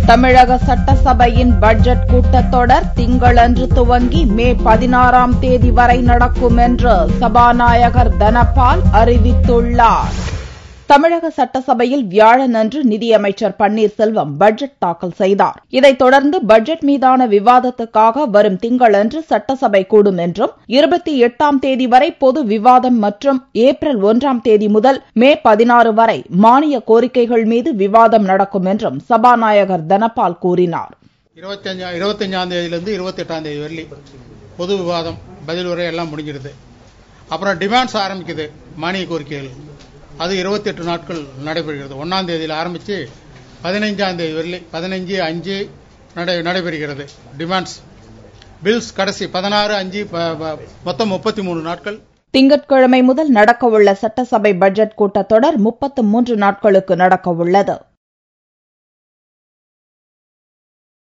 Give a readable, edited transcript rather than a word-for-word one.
தமிழக சட்டசபையின் பட்ஜெட் கூட்டத்தொடர் திங்களன்று துவங்கி மே 16ஆம் தேதி வரை நடக்கும் என்று சபாநாயகர் தனபால் அறிவித்துள்ளார். தமிழக சட்டசபையில் வியாழனன்று நிதியமைச்சர் பன்னீர்செல்வம் பட்ஜெட் தாக்கல் செய்தார். இதைத் தொடர்ந்து பட்ஜெட் மீதான விவாதத்துக்காக வரும் திங்களன்று சட்டசபை கூடும் என்றும் 28ஆம் தேதி வரை பொது விவாதம் மற்றும் ஏப்ரல் 1ஆம் தேதி முதல் மே 16 வரை மானிய கோரிக்கைகள் மீது விவாதம் நடக்கும் என்றும் சபாநாயகர் தனபால் கூறினார். 25ஆம் தேதியிலிருந்து 28ஆம் தேதி வரை பொது விவாதம் பதில் உரை எல்லாம் முடிஞ்சிருது. அப்புறம் டிமாண்ட்ஸ் ஆரம்பிக்குது. மானிய கோரிக்கைகள் அது 28 நாட்கள் நடைபெறுகிறது. 1ஆம் தேதியில் ஆரம்பித்து 15ஆம் தேதி வரை 15/5 நடைபெறுகிறது. டிமாண்ட்ஸ் பில்ஸ் கடைசி 16/5 மொத்தம் 33 நாட்கள். திங்கட்கிழமை முதல் நடக்கவுள்ள சட்டசபை பட்ஜெட் கூட்டத்தொடர் 33 நாட்களுக்கு நடக்கவுள்ளது.